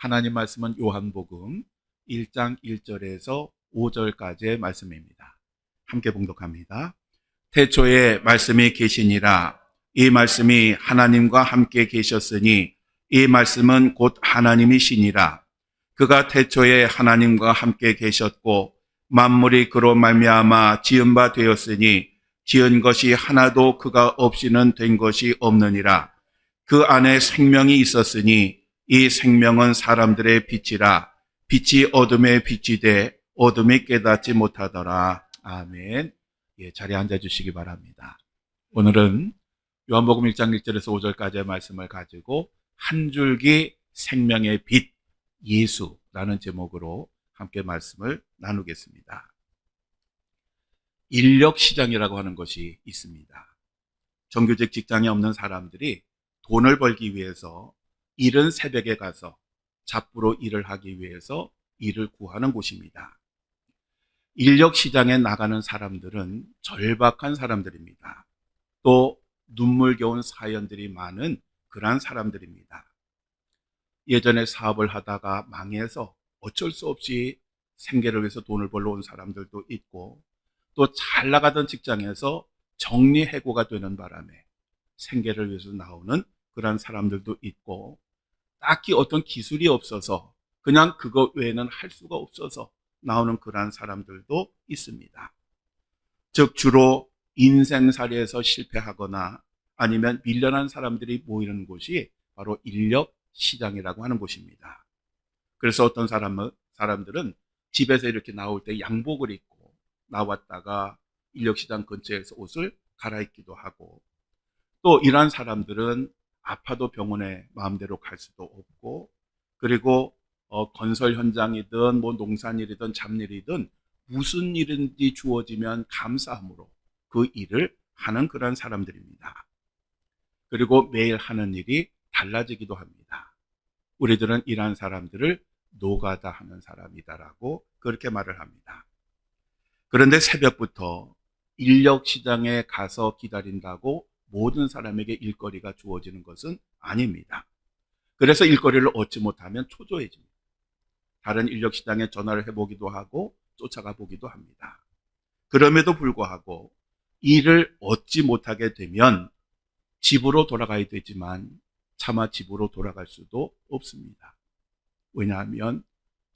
하나님 말씀은 요한복음 1장 1절에서 5절까지의 말씀입니다. 함께 봉독합니다. 태초에 말씀이 계시니라. 이 말씀이 하나님과 함께 계셨으니 이 말씀은 곧 하나님이시니라. 그가 태초에 하나님과 함께 계셨고 만물이 그로 말미암아 지은 바 되었으니 지은 것이 하나도 그가 없이는 된 것이 없느니라. 그 안에 생명이 있었으니 이 생명은 사람들의 빛이라. 빛이 어둠에 비치되 어둠이 깨닫지 못하더라. 아멘. 자리에 앉아주시기 바랍니다. 오늘은 요한복음 1장 1절에서 5절까지의 말씀을 가지고 한 줄기 생명의 빛 예수라는 제목으로 함께 말씀을 나누겠습니다. 인력시장이라고 하는 것이 있습니다. 정규직 직장이 없는 사람들이 돈을 벌기 위해서 이른 새벽에 가서 잡부로 일을 하기 위해서 일을 구하는 곳입니다. 인력시장에 나가는 사람들은 절박한 사람들입니다. 또 눈물겨운 사연들이 많은 그러한 사람들입니다. 예전에 사업을 하다가 망해서 어쩔 수 없이 생계를 위해서 돈을 벌러 온 사람들도 있고, 또 잘 나가던 직장에서 정리해고가 되는 바람에 생계를 위해서 나오는 그런 사람들도 있고, 딱히 어떤 기술이 없어서 그냥 그것 외에는 할 수가 없어서 나오는 그러한 사람들도 있습니다. 즉 주로 인생살이에서 실패하거나 아니면 밀려난 사람들이 모이는 곳이 바로 인력시장이라고 하는 곳입니다. 그래서 어떤 사람들은 집에서 이렇게 나올 때 양복을 입고 나왔다가 인력시장 근처에서 옷을 갈아입기도 하고, 또 이러한 사람들은 아파도 병원에 마음대로 갈 수도 없고, 그리고 건설 현장이든 농산일이든 잡일이든 무슨 일인지 주어지면 감사함으로 그 일을 하는 그런 사람들입니다. 그리고 매일 하는 일이 달라지기도 합니다. 우리들은 이러한 사람들을 노가다 하는 사람이다라고 그렇게 말을 합니다. 그런데 새벽부터 인력시장에 가서 기다린다고 모든 사람에게 일거리가 주어지는 것은 아닙니다. 그래서 일거리를 얻지 못하면 초조해집니다. 다른 인력시장에 전화를 해보기도 하고 쫓아가 보기도 합니다. 그럼에도 불구하고 일을 얻지 못하게 되면 집으로 돌아가야 되지만 차마 집으로 돌아갈 수도 없습니다. 왜냐하면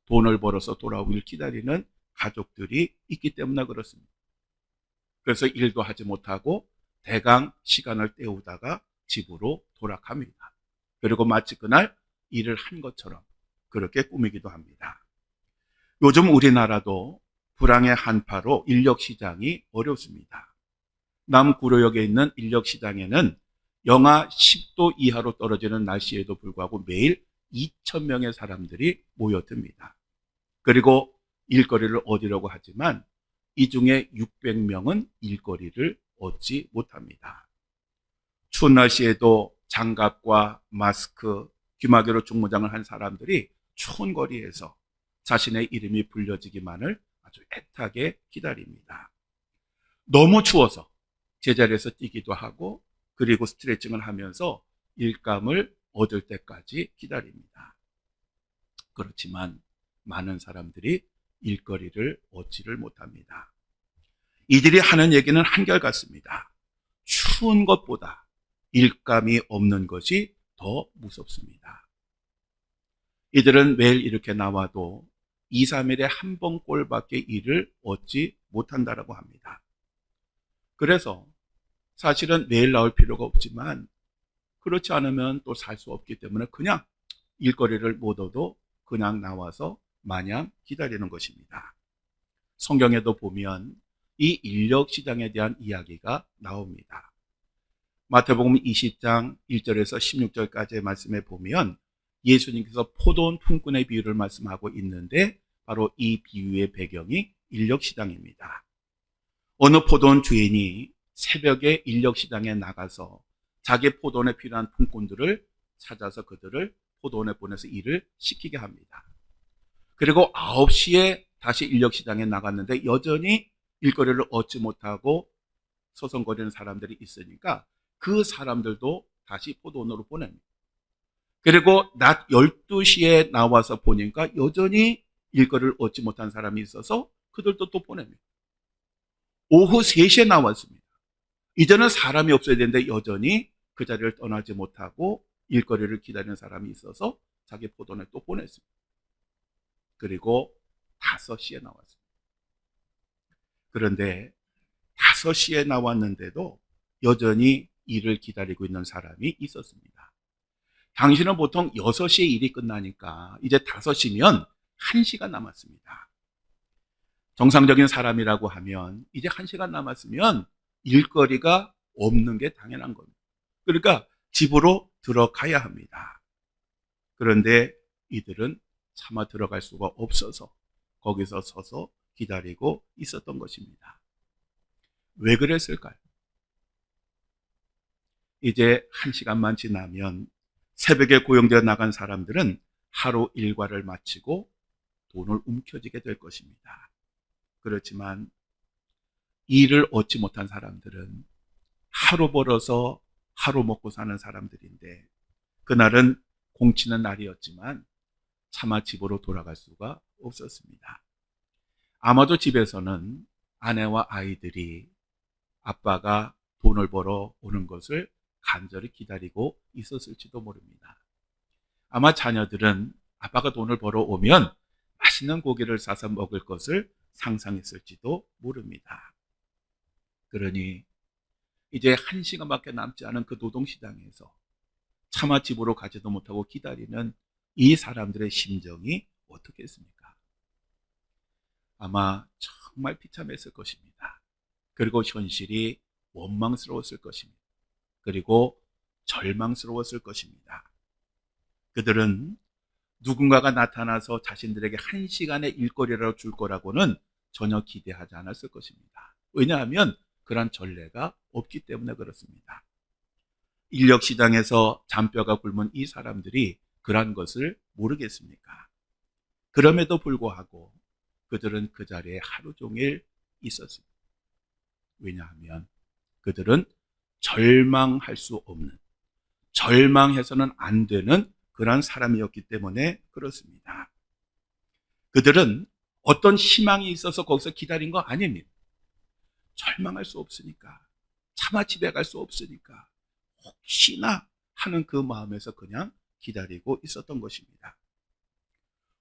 돈을 벌어서 돌아오길 기다리는 가족들이 있기 때문에 그렇습니다. 그래서 일도 하지 못하고 대강 시간을 때우다가 집으로 돌아갑니다. 그리고 마치 그날 일을 한 것처럼 그렇게 꾸미기도 합니다. 요즘 우리나라도 불황의 한파로 인력시장이 어렵습니다. 남구로역에 있는 인력시장에는 영하 10도 이하로 떨어지는 날씨에도 불구하고 매일 2,000명의 사람들이 모여듭니다. 그리고 일거리를 얻으려고 하지만 이 중에 600명은 일거리를 얻지 못합니다. 추운 날씨에도 장갑과 마스크, 귀마개로 중무장을 한 사람들이 추운 거리에서 자신의 이름이 불려지기만을 아주 애타게 기다립니다. 너무 추워서 제자리에서 뛰기도 하고, 그리고 스트레칭을 하면서 일감을 얻을 때까지 기다립니다. 그렇지만 많은 사람들이 일거리를 얻지를 못합니다. 이들이 하는 얘기는 한결같습니다. 추운 것보다 일감이 없는 것이 더 무섭습니다. 이들은 매일 이렇게 나와도 2, 3일에 한 번 꼴밖에 일을 얻지 못한다라고 합니다. 그래서 사실은 매일 나올 필요가 없지만 그렇지 않으면 또 살 수 없기 때문에 그냥 일거리를 못 얻어도 그냥 나와서 마냥 기다리는 것입니다. 성경에도 보면 이 인력시장에 대한 이야기가 나옵니다. 마태복음 20장 1절에서 16절까지의 말씀에 보면 예수님께서 포도원 품꾼의 비유를 말씀하고 있는데, 바로 이 비유의 배경이 인력시장입니다. 어느 포도원 주인이 새벽에 인력시장에 나가서 자기 포도원에 필요한 품꾼들을 찾아서 그들을 포도원에 보내서 일을 시키게 합니다. 그리고 9시에 다시 인력시장에 나갔는데 여전히 일거리를 얻지 못하고 서성거리는 사람들이 있으니까 그 사람들도 다시 포도원으로 보냅니다. 그리고 낮 12시에 나와서 보니까 여전히 일거리를 얻지 못한 사람이 있어서 그들도 또 보냅니다. 오후 3시에 나왔습니다. 이제는 사람이 없어야 되는데 여전히 그 자리를 떠나지 못하고 일거리를 기다리는 사람이 있어서 자기 포도원에 또 보냈습니다. 그리고 5시에 나왔습니다. 그런데 5시에 나왔는데도 여전히 일을 기다리고 있는 사람이 있었습니다. 당신은 보통 6시에 일이 끝나니까 이제 5시면 1시간 남았습니다. 정상적인 사람이라고 하면 이제 1시간 남았으면 일거리가 없는 게 당연한 겁니다. 그러니까 집으로 들어가야 합니다. 그런데 이들은 차마 들어갈 수가 없어서 거기서 서서 기다리고 있었던 것입니다. 왜 그랬을까요? 이제 1시간만 지나면 새벽에 고용되어 나간 사람들은 하루 일과를 마치고 돈을 움켜쥐게 될 것입니다. 그렇지만 일을 얻지 못한 사람들은 하루 벌어서 하루 먹고 사는 사람들인데 그날은 공치는 날이었지만 차마 집으로 돌아갈 수가 없었습니다. 아마도 집에서는 아내와 아이들이 아빠가 돈을 벌어 오는 것을 간절히 기다리고 있었을지도 모릅니다. 아마 자녀들은 아빠가 돈을 벌어 오면 맛있는 고기를 사서 먹을 것을 상상했을지도 모릅니다. 그러니 이제 1시간밖에 남지 않은 그 노동시장에서 차마 집으로 가지도 못하고 기다리는 이 사람들의 심정이 어떻겠습니까? 아마 정말 비참했을 것입니다. 그리고 현실이 원망스러웠을 것입니다. 그리고 절망스러웠을 것입니다. 그들은 누군가가 나타나서 자신들에게 1시간의 일거리라도 줄 거라고는 전혀 기대하지 않았을 것입니다. 왜냐하면 그런 전례가 없기 때문에 그렇습니다. 인력시장에서 잔뼈가 굶은 이 사람들이 그런 것을 모르겠습니까? 그럼에도 불구하고 그들은 그 자리에 하루 종일 있었습니다. 왜냐하면 그들은 절망할 수 없는, 절망해서는 안 되는 그런 사람이었기 때문에 그렇습니다. 그들은 어떤 희망이 있어서 거기서 기다린 거 아닙니다. 절망할 수 없으니까, 차마 집에 갈 수 없으니까 혹시나 하는 그 마음에서 그냥 기다리고 있었던 것입니다.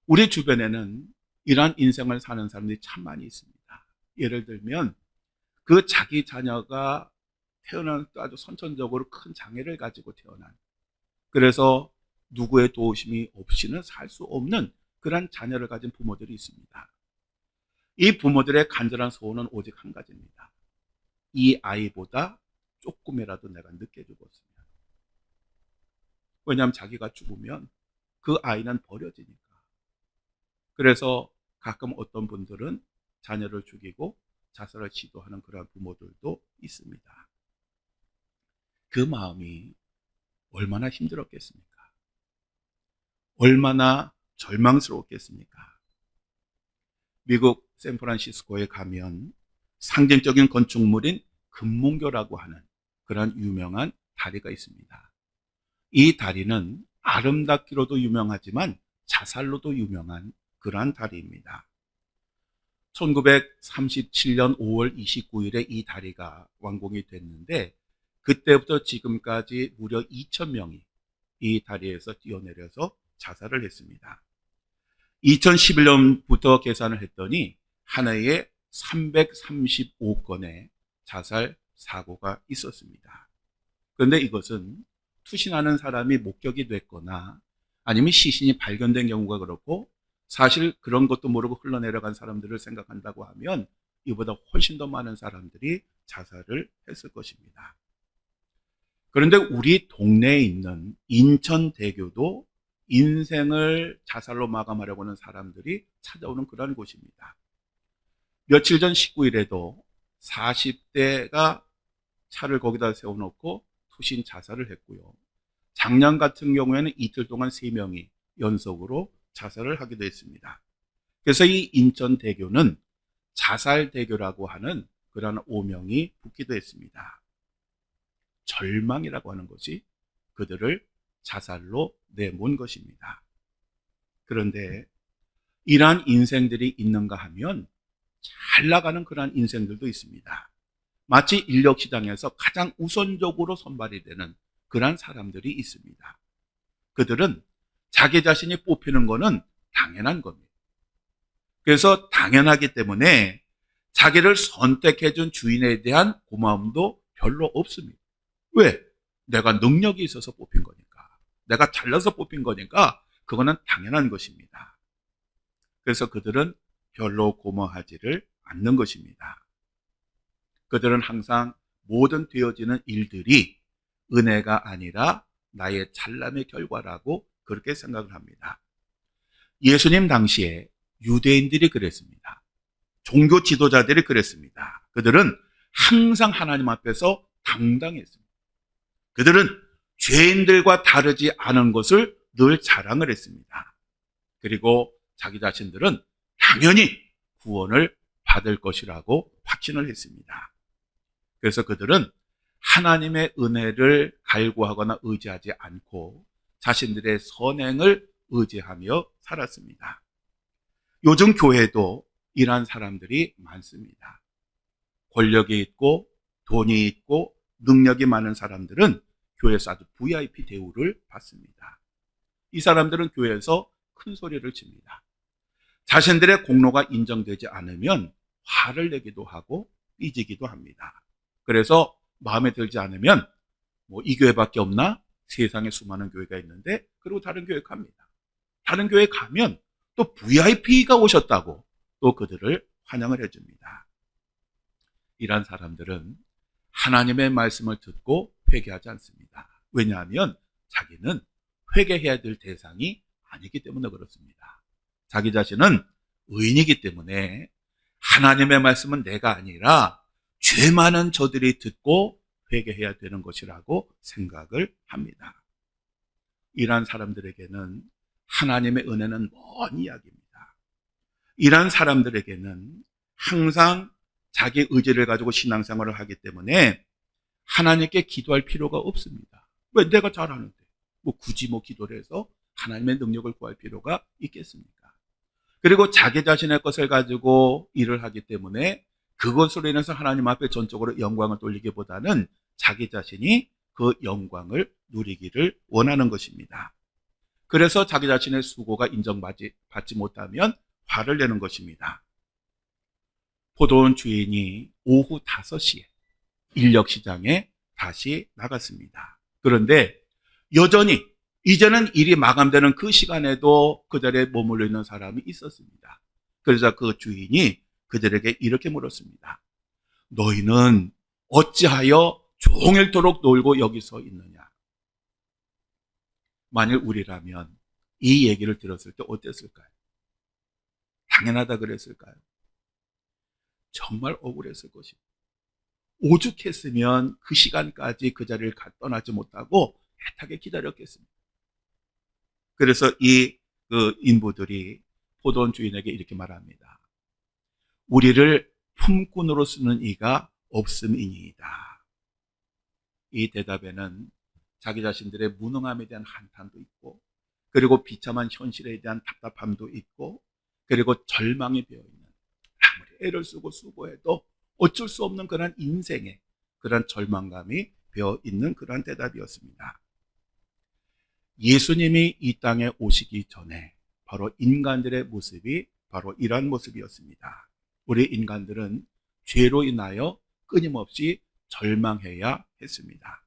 우리 주변에는 이러한 인생을 사는 사람들이 참 많이 있습니다. 예를 들면 그 자기 자녀가 태어난 아주 선천적으로 큰 장애를 가지고 태어난, 그래서 누구의 도우심이 없이는 살 수 없는 그런 자녀를 가진 부모들이 있습니다. 이 부모들의 간절한 소원은 오직 한 가지입니다. 이 아이보다 조금이라도 내가 늦게 죽었으면. 왜냐하면 자기가 죽으면 그 아이는 버려지니까. 그래서 가끔 어떤 분들은 자녀를 죽이고 자살을 시도하는 그런 부모들도 있습니다. 그 마음이 얼마나 힘들었겠습니까? 얼마나 절망스러웠겠습니까? 미국 샌프란시스코에 가면 상징적인 건축물인 금문교라고 하는 그런 유명한 다리가 있습니다. 이 다리는 아름답기로도 유명하지만 자살로도 유명한 그러한 다리입니다. 1937년 5월 29일에 이 다리가 완공이 됐는데 그때부터 지금까지 무려 2,000명이 이 다리에서 뛰어내려서 자살을 했습니다. 2011년부터 계산을 했더니 한 해에 335건의 자살 사고가 있었습니다. 그런데 이것은 투신하는 사람이 목격이 됐거나 아니면 시신이 발견된 경우가 그렇고, 사실 그런 것도 모르고 흘러내려간 사람들을 생각한다고 하면 이보다 훨씬 더 많은 사람들이 자살을 했을 것입니다. 그런데 우리 동네에 있는 인천대교도 인생을 자살로 마감하려고 하는 사람들이 찾아오는 그런 곳입니다. 며칠 전 19일에도 40대가 차를 거기다 세워놓고 투신 자살을 했고요. 작년 같은 경우에는 이틀 동안 3명이 연속으로 자살을 하기도 했습니다. 그래서 이 인천대교는 자살대교라고 하는 그런 오명이 붙기도 했습니다. 절망이라고 하는 것이 그들을 자살로 내몬 것입니다. 그런데 이러한 인생들이 있는가 하면 잘 나가는 그러한 인생들도 있습니다. 마치 인력시장에서 가장 우선적으로 선발이 되는 그러한 사람들이 있습니다. 그들은 자기 자신이 뽑히는 것은 당연한 겁니다. 그래서 당연하기 때문에 자기를 선택해준 주인에 대한 고마움도 별로 없습니다. 왜? 내가 능력이 있어서 뽑힌 거니까. 내가 잘나서 뽑힌 거니까 그거는 당연한 것입니다. 그래서 그들은 별로 고마워하지를 않는 것입니다. 그들은 항상 모든 되어지는 일들이 은혜가 아니라 나의 잘남의 결과라고 그렇게 생각을 합니다. 예수님 당시에 유대인들이 그랬습니다. 종교 지도자들이 그랬습니다. 그들은 항상 하나님 앞에서 당당했습니다. 그들은 죄인들과 다르지 않은 것을 늘 자랑을 했습니다. 그리고 자기 자신들은 당연히 구원을 받을 것이라고 확신을 했습니다. 그래서 그들은 하나님의 은혜를 갈구하거나 의지하지 않고 자신들의 선행을 의지하며 살았습니다. 요즘 교회도 이러한 사람들이 많습니다. 권력이 있고 돈이 있고 능력이 많은 사람들은 교회에서 아주 VIP 대우를 받습니다. 이 사람들은 교회에서 큰 소리를 칩니다. 자신들의 공로가 인정되지 않으면 화를 내기도 하고 삐지기도 합니다. 그래서 마음에 들지 않으면 이 교회밖에 없나? 세상에 수많은 교회가 있는데, 그리고 다른 교회 갑니다. 다른 교회 가면 또 VIP가 오셨다고 또 그들을 환영을 해줍니다. 이런 사람들은 하나님의 말씀을 듣고 회개하지 않습니다. 왜냐하면 자기는 회개해야 될 대상이 아니기 때문에 그렇습니다. 자기 자신은 의인이기 때문에 하나님의 말씀은 내가 아니라 죄 많은 저들이 듣고 회개해야 되는 것이라고 생각을 합니다. 이러한 사람들에게는 하나님의 은혜는 먼 이야기입니다. 이러한 사람들에게는 항상 자기 의지를 가지고 신앙생활을 하기 때문에 하나님께 기도할 필요가 없습니다. 왜? 내가 잘하는데 굳이 기도를 해서 하나님의 능력을 구할 필요가 있겠습니까? 그리고 자기 자신의 것을 가지고 일을 하기 때문에 그것으로 인해서 하나님 앞에 전적으로 영광을 돌리기보다는 자기 자신이 그 영광을 누리기를 원하는 것입니다. 그래서 자기 자신의 수고가 인정받지 못하면 화를 내는 것입니다. 포도원 주인이 오후 5시에 인력시장에 다시 나갔습니다. 그런데 여전히 이제는 일이 마감되는 그 시간에도 그 자리에 머물러 있는 사람이 있었습니다. 그래서 그 주인이 그들에게 이렇게 물었습니다. 너희는 어찌하여 종일토록 놀고 여기 서 있느냐? 만일 우리라면 이 얘기를 들었을 때 어땠을까요? 당연하다 그랬을까요? 정말 억울했을 것입니다. 오죽했으면 그 시간까지 그 자리를 떠나지 못하고 애타게 기다렸겠습니다. 그래서 이 인부들이 포도원 주인에게 이렇게 말합니다. 우리를 품꾼으로 쓰는 이가 없음이니이다. 이 대답에는 자기 자신들의 무능함에 대한 한탄도 있고, 그리고 비참한 현실에 대한 답답함도 있고, 그리고 절망에 배어있는, 아무리 애를 쓰고 수고해도 어쩔 수 없는 그런 인생에 그런 절망감이 배어있는 그런 대답이었습니다. 예수님이 이 땅에 오시기 전에 바로 인간들의 모습이 바로 이러한 모습이었습니다. 우리 인간들은 죄로 인하여 끊임없이 절망해야 했습니다.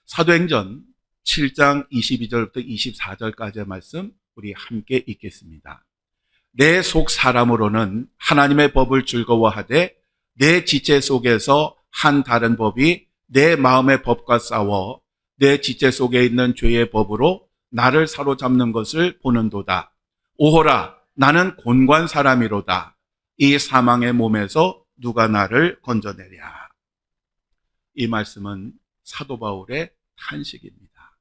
사도행전 7장 22절부터 24절까지의 말씀 우리 함께 읽겠습니다. 내 속 사람으로는 하나님의 법을 즐거워하되 내 지체 속에서 한 다른 법이 내 마음의 법과 싸워 내 지체 속에 있는 죄의 법으로 나를 사로잡는 것을 보는도다. 오호라, 나는 곤고한 사람이로다. 이 사망의 몸에서 누가 나를 건져내랴. 이 말씀은 사도 바울의 탄식입니다.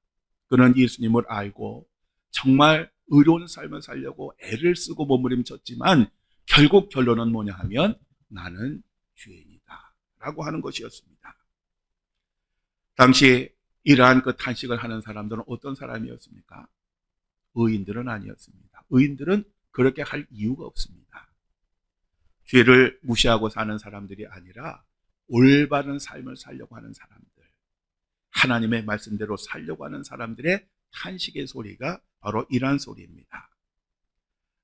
그는 예수님을 알고 정말 의로운 삶을 살려고 애를 쓰고 몸부림쳤지만 결국 결론은 뭐냐 하면 나는 죄인이다 라고 하는 것이었습니다. 당시 이러한 그 탄식을 하는 사람들은 어떤 사람이었습니까? 의인들은 아니었습니다. 의인들은 그렇게 할 이유가 없습니다. 죄를 무시하고 사는 사람들이 아니라 올바른 삶을 살려고 하는 사람들, 하나님의 말씀대로 살려고 하는 사람들의 탄식의 소리가 바로 이러한 소리입니다.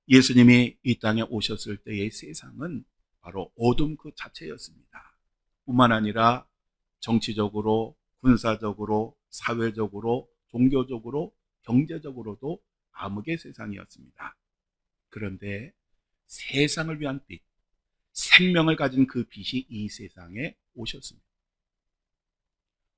예수님이 이 땅에 오셨을 때의 세상은 바로 어둠 그 자체였습니다. 뿐만 아니라 정치적으로, 군사적으로, 사회적으로, 종교적으로, 경제적으로도 암흑의 세상이었습니다. 그런데 세상을 위한 빛, 생명을 가진 그 빛이 이 세상에 오셨습니다.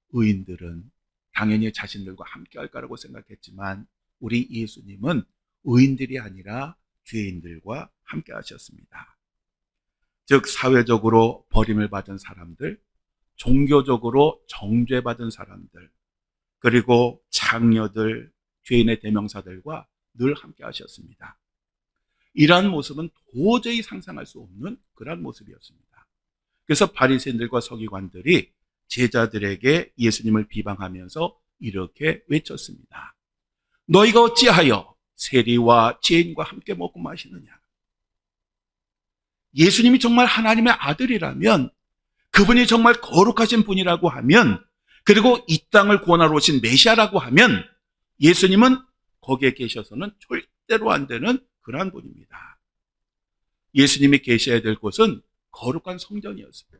의인들은 당연히 자신들과 함께 할 거라고 생각했지만 우리 예수님은 의인들이 아니라 죄인들과 함께 하셨습니다. 즉 사회적으로 버림을 받은 사람들, 종교적으로 정죄받은 사람들, 그리고 장녀들, 죄인의 대명사들과 늘 함께 하셨습니다. 이러한 모습은 도저히 상상할 수 없는 그런 모습이었습니다. 그래서 바리새인들과 서기관들이 제자들에게 예수님을 비방하면서 이렇게 외쳤습니다. 너희가 어찌하여 세리와 죄인과 함께 먹고 마시느냐? 예수님이 정말 하나님의 아들이라면, 그분이 정말 거룩하신 분이라고 하면, 그리고 이 땅을 구원하러 오신 메시아라고 하면 예수님은 거기에 계셔서는 절대로 안 되는 그러한 분입니다. 예수님이 계셔야 될 곳은 거룩한 성전이었습니다.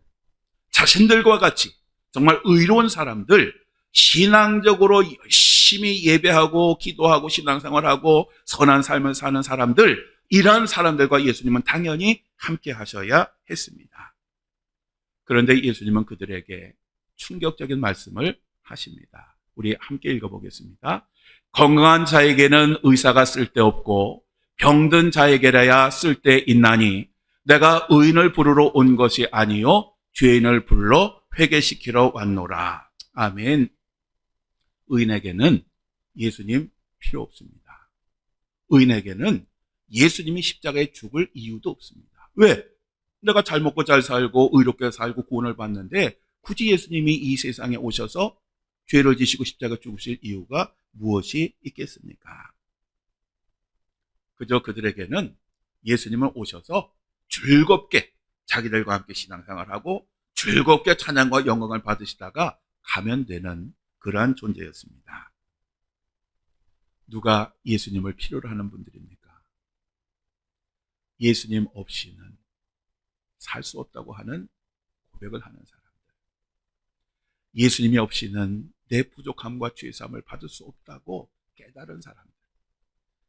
자신들과 같이 정말 의로운 사람들, 신앙적으로 열심히 예배하고 기도하고 신앙생활하고 선한 삶을 사는 사람들, 이러한 사람들과 예수님은 당연히 함께 하셔야 했습니다. 그런데 예수님은 그들에게 충격적인 말씀을 하십니다. 우리 함께 읽어보겠습니다. 건강한 자에게는 의사가 쓸데없고 병든 자에게라야 쓸데있나니 내가 의인을 부르러 온 것이 아니요 죄인을 불러 회개시키러 왔노라. 아멘. 의인에게는 예수님 필요 없습니다. 의인에게는 예수님이 십자가에 죽을 이유도 없습니다. 왜? 내가 잘 먹고 잘 살고 의롭게 살고 구원을 받는데 굳이 예수님이 이 세상에 오셔서 죄를 지시고 십자가 죽으실 이유가 무엇이 있겠습니까? 그저 그들에게는 예수님은 오셔서 즐겁게 자기들과 함께 신앙생활하고 즐겁게 찬양과 영광을 받으시다가 가면 되는 그러한 존재였습니다. 누가 예수님을 필요로 하는 분들입니까? 예수님 없이는 살 수 없다고 하는 고백을 하는 사람들. 예수님이 없이는 내 부족함과 죄사함을 받을 수 없다고 깨달은 사람들.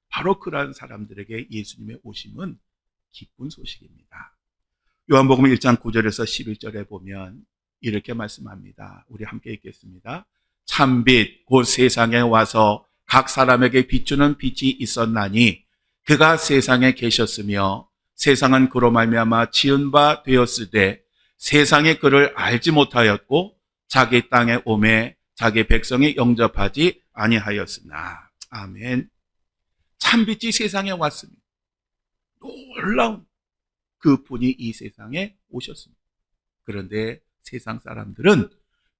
바로 그러한 사람들에게 예수님의 오심은 기쁜 소식입니다. 요한복음 1장 9절에서 11절에 보면 이렇게 말씀합니다. 우리 함께 읽겠습니다. 참빛 곧 세상에 와서 각 사람에게 비추는 빛이 있었나니 그가 세상에 계셨으며 세상은 그로 말미암아 지은 바 되었으되 세상에 그를 알지 못하였고 자기 땅에 오매 자기 백성이 영접하지 아니하였으나. 아멘. 참빛이 세상에 왔습니다. 놀라운 그 분이 이 세상에 오셨습니다. 그런데 세상 사람들은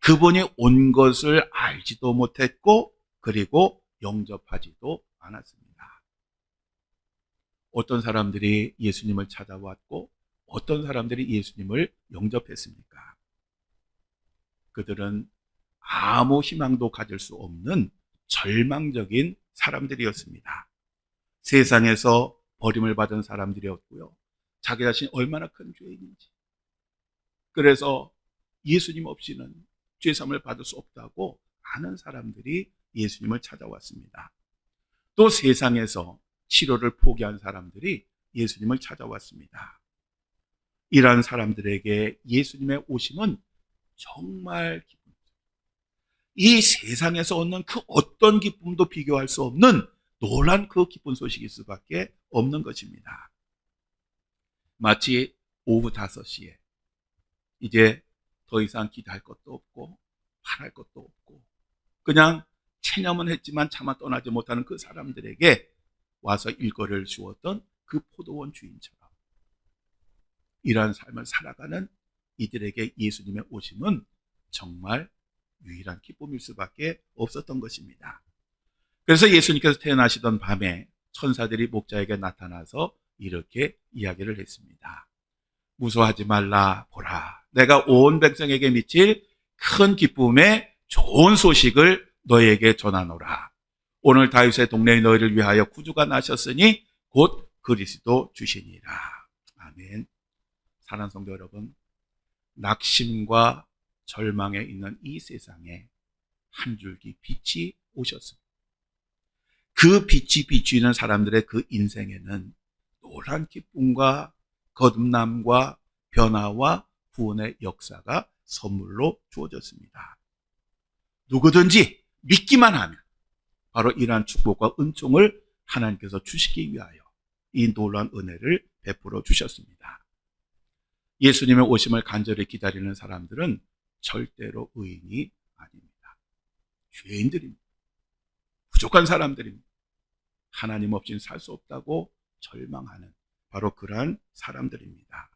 그분이 온 것을 알지도 못했고 그리고 영접하지도 않았습니다. 어떤 사람들이 예수님을 찾아왔고 어떤 사람들이 예수님을 영접했습니까? 그들은 아무 희망도 가질 수 없는 절망적인 사람들이었습니다. 세상에서 버림을 받은 사람들이었고요. 자기 자신이 얼마나 큰 죄인인지. 그래서 예수님 없이는 죄사함을 받을 수 없다고 아는 사람들이 예수님을 찾아왔습니다. 또 세상에서 치료를 포기한 사람들이 예수님을 찾아왔습니다. 이러한 사람들에게 예수님의 오심은 정말 기쁨. 이 세상에서 얻는 그 어떤 기쁨도 비교할 수 없는 놀란 그 기쁜 소식일 수밖에 없는 것입니다. 마치 오후 5시에 이제 더 이상 기도할 것도 없고 바랄 것도 없고 그냥 체념은 했지만 차마 떠나지 못하는 그 사람들에게 와서 일거리를 주었던 그 포도원 주인처럼 이러한 삶을 살아가는 이들에게 예수님의 오심은 정말 유일한 기쁨일 수밖에 없었던 것입니다. 그래서 예수님께서 태어나시던 밤에 천사들이 목자에게 나타나서 이렇게 이야기를 했습니다. 무서워하지 말라. 보라, 내가 온 백성에게 미칠 큰 기쁨의 좋은 소식을 너에게 전하노라. 오늘 다윗의 동네에 너희를 위하여 구주가 나셨으니 곧 그리스도 주시니라. 아멘. 사랑하는 성도 여러분, 낙심과 절망에 있는 이 세상에 한 줄기 빛이 오셨습니다. 그 빛이 비추는 사람들의 그 인생에는 노란 기쁨과 거듭남과 변화와 구원의 역사가 선물로 주어졌습니다. 누구든지 믿기만 하면 바로 이러한 축복과 은총을 하나님께서 주시기 위하여 이 놀라운 은혜를 베풀어 주셨습니다. 예수님의 오심을 간절히 기다리는 사람들은 절대로 의인이 아닙니다. 죄인들입니다. 부족한 사람들입니다. 하나님 없이는 살 수 없다고 절망하는 바로 그러한 사람들입니다.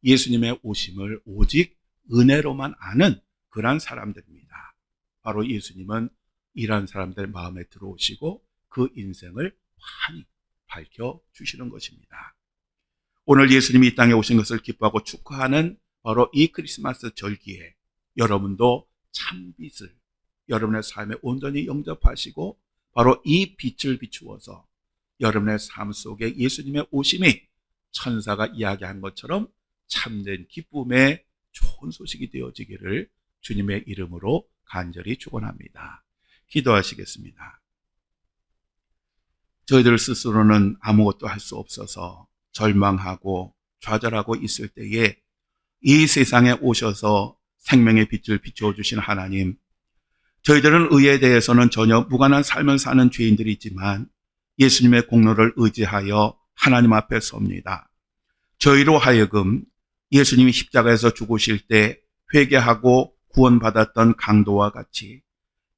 예수님의 오심을 오직 은혜로만 아는 그러한 사람들입니다. 바로 예수님은 이러한 사람들 마음에 들어오시고 그 인생을 환히 밝혀주시는 것입니다. 오늘 예수님이 이 땅에 오신 것을 기뻐하고 축하하는 바로 이 크리스마스 절기에 여러분도 참빛을 여러분의 삶에 온전히 영접하시고 바로 이 빛을 비추어서 여러분의 삶 속에 예수님의 오심이 천사가 이야기한 것처럼 참된 기쁨의 좋은 소식이 되어지기를 주님의 이름으로 간절히 축원합니다. 기도하시겠습니다. 저희들 스스로는 아무것도 할 수 없어서 절망하고 좌절하고 있을 때에 이 세상에 오셔서 생명의 빛을 비추어 주신 하나님, 저희들은 의에 대해서는 전혀 무관한 삶을 사는 죄인들이지만 예수님의 공로를 의지하여 하나님 앞에 섭니다. 저희로 하여금 예수님이 십자가에서 죽으실 때 회개하고 구원받았던 강도와 같이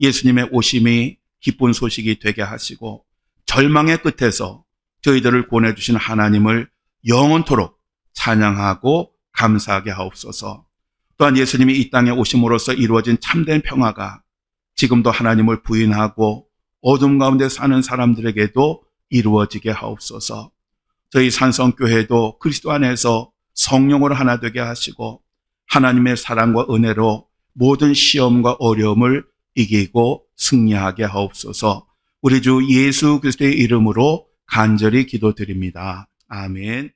예수님의 오심이 기쁜 소식이 되게 하시고 절망의 끝에서 저희들을 구원해 주신 하나님을 영원토록 찬양하고 감사하게 하옵소서. 또한 예수님이 이 땅에 오심으로써 이루어진 참된 평화가 지금도 하나님을 부인하고 어둠 가운데 사는 사람들에게도 이루어지게 하옵소서. 저희 산성교회도 그리스도 안에서 성령으로 하나 되게 하시고 하나님의 사랑과 은혜로 모든 시험과 어려움을 이기고 승리하게 하옵소서. 우리 주 예수 그리스도의 이름으로 간절히 기도드립니다. 아멘.